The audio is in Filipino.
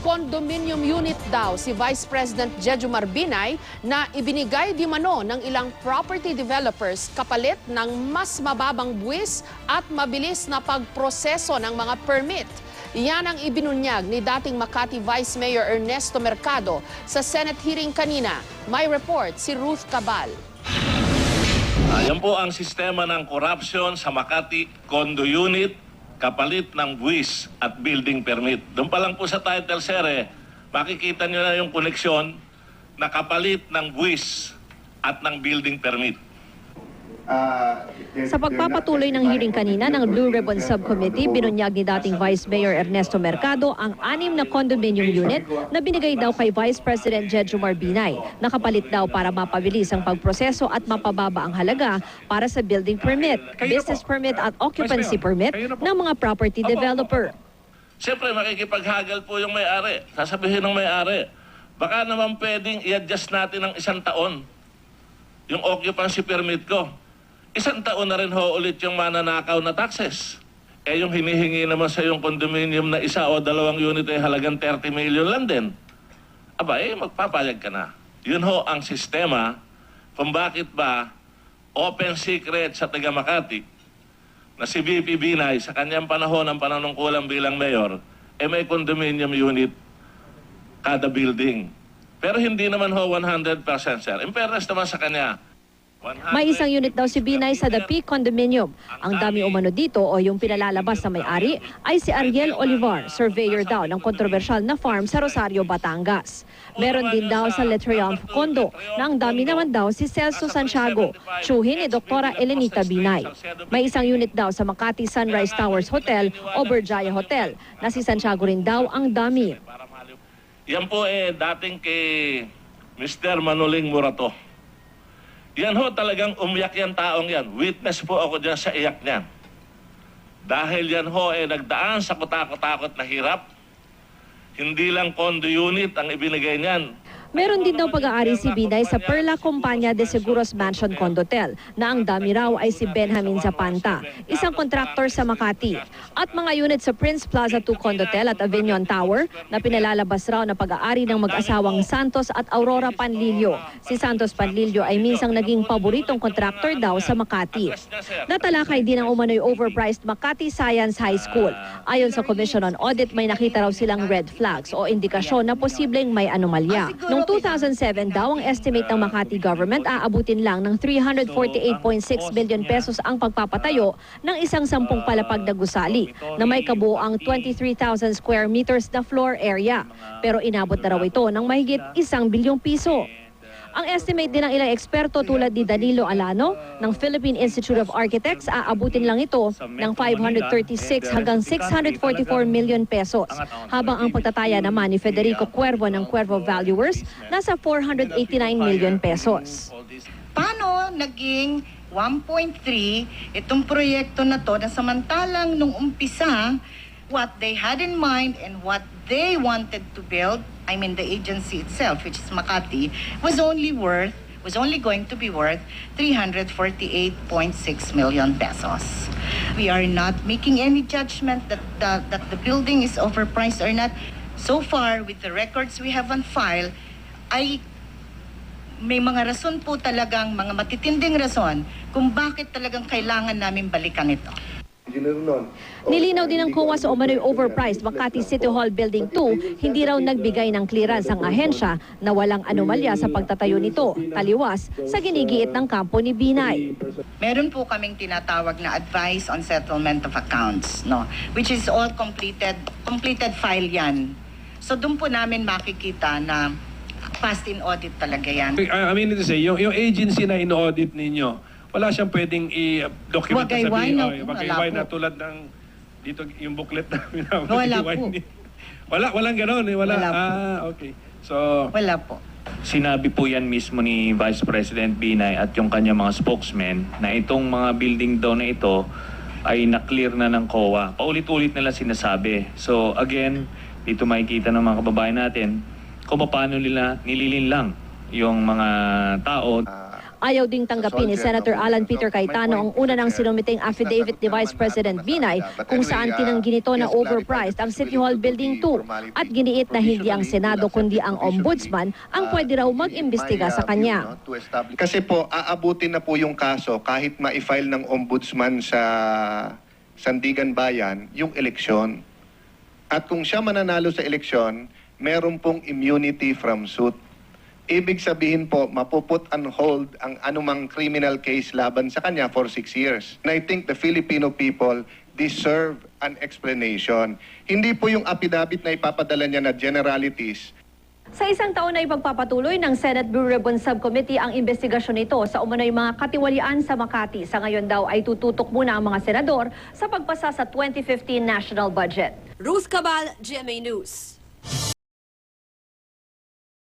condominium unit daw si Vice President Jejomar Binay na ibinigay di mano ng ilang property developers kapalit ng mas mababang buwis at mabilis na pagproseso ng mga permit. Yan ang ibinunyag ni dating Makati Vice Mayor Ernesto Mercado sa Senate hearing kanina. May report si Ruth Cabal. Yan po ang sistema ng corruption sa Makati Condo Unit, kapalit ng buwis at building permit. Doon pa lang po sa title, sir, makikita nyo na yung koneksyon na kapalit ng buwis at ng building permit. Sa pagpapatuloy ng hearing kanina ng Blue Ribbon Subcommittee, binunyag ni dating Vice Mayor Ernesto Mercado ang 6 na condominium unit na binigay daw kay Vice President Jejomar Binay. Nakapalit daw para mapabilis ang pagproseso at mapababa ang halaga para sa building permit, business permit at occupancy permit ng mga property developer. Siyempre, makikipaghagal po yung may-ari. Sasabihin ng may-ari, baka naman pwedeng i-adjust natin ng 1 taon yung occupancy permit ko. 1 taon na rin ho ulit yung mananakaw na taxes. Yung hinihingi naman sa yung condominium na 1 o 2 unit ay halagang 30 million lang din. Magpapayag ka na. Yun ho ang sistema kung bakit ba open secret sa taga Makati na si VP Binay sa kanyang panahon ng pananungkulan bilang mayor, may condominium unit kada building. Pero hindi naman ho 100%, sir. In fairness naman sa kanya, may 1 unit daw si Binay sa The Peak Condominium. Ang dami umano dito o yung pinalalabas na may-ari ay si Ariel Olivar, surveyor daw ng kontrobersyal na farm sa Rosario, Batangas. Meron din daw sa Le Triumph Condo na ang dami naman daw si Celso Santiago, tsuhin ni Dr. Elenita Binay. May 1 unit daw sa Makati Sunrise Towers Hotel o Berjaya Hotel na si Santiago rin daw ang dami. Yan po dating kay Mr. Manoling Murato. Yan ho, talagang umiyak yan taong yan. Witness po ako dyan sa iyak niyan. Dahil yan ho, nagdaan sa kutakot-takot na hirap. Hindi lang condo unit ang ibinigay niyan. Meron din daw pag-aari si Binay sa Perla Compania de Seguros Mansion Condotel na ang dami raw ay si Benjamin Zapanta, isang kontraktor sa Makati. At mga unit sa Prince Plaza 2 Condotel at Avignon Tower na pinalalabas raw na pag-aari ng mag-asawang Santos at Aurora Panlilio. Si Santos Panlilio ay minsang naging paboritong kontraktor daw sa Makati. Natalakay din ang umano'y overpriced Makati Science High School. Ayon sa Commission on Audit, may nakita raw silang red flags o indikasyon na posibleng may anomalya. Noong 2007 daw, ang estimate ng Makati government aabutin lang ng 348.6 billion pesos ang pagpapatayo ng isang 10 palapag na gusali na may kabuoang 23,000 square meters na floor area. Pero inabot na raw ito ng mahigit 1 bilyong piso. Ang estimate din ng ilang eksperto tulad ni Danilo Alano ng Philippine Institute of Architects, aabutin lang ito ng 536 hanggang 644 million pesos. Habang ang pagtataya naman ni Federico Cuervo ng Cuervo Valuers nasa 489 million pesos. Paano naging 1.3 itong proyekto na to na samantalang nung umpisa, what they had in mind and what they wanted to build, I mean the agency itself, which is Makati, was only going to be worth 348.6 million pesos. We are not making any judgment that the building is overpriced or not. So far, with the records we have on file, ay may mga rason po talagang, mga matitinding rason kung bakit talagang kailangan namin balikan ito. Nilinaw din ng COA sa umano'y overpriced Makati City Hall Building 2, hindi raw nagbigay ng clearance ang ahensya na walang anomalya sa pagtatayo nito, taliwas sa ginigiit ng kampo ni Binay. Meron po kaming tinatawag na advice on settlement of accounts, no, which is all completed file yan. So doon po namin makikita na passed in audit talaga yan. I mean to say, yung agency na in-audit ninyo, wala siyang pwedeng i-document na sabihin, wagayway na tulad ng dito yung booklet namin. Wala po. Walang gano'n eh. Wala po. Okay. So, wala po. Sinabi po yan mismo ni Vice President Binay at yung kanya mga spokesmen na itong mga building daw na ito ay na-clear na ng COA. Paulit-ulit nila sinasabi. So again, dito makikita ng mga kababayan natin kung paano nila nililinlang yung mga tao. Ayaw ding tanggapin ni Senator Alan Peter Cayetano ang una ng sinumiting affidavit ni Vice President Binay kung saan tinanggi nito na overpriced ang City Hall Building 2 at giniit na hindi ang Senado kundi ang Ombudsman ang pwede raw mag-imbestiga sa kanya. Kasi po, aabutin na po yung kaso kahit ma-file ng Ombudsman sa Sandigan Bayan yung eleksyon. At kung siya mananalo sa eleksyon, meron pong immunity from suit. Ibig sabihin po, mapuput on hold ang anumang criminal case laban sa kanya for 6 years. And I think the Filipino people deserve an explanation. Hindi po yung affidavit na ipapadala niya na generalities. Sa isang taon na ipagpapatuloy ng Senate Blue Ribbon Subcommittee ang investigasyon nito sa umano'y mga katiwalian sa Makati. Sa ngayon daw ay tututok muna ang mga senador sa pagpasa sa 2015 national budget. Ruth Cabal, GMA News.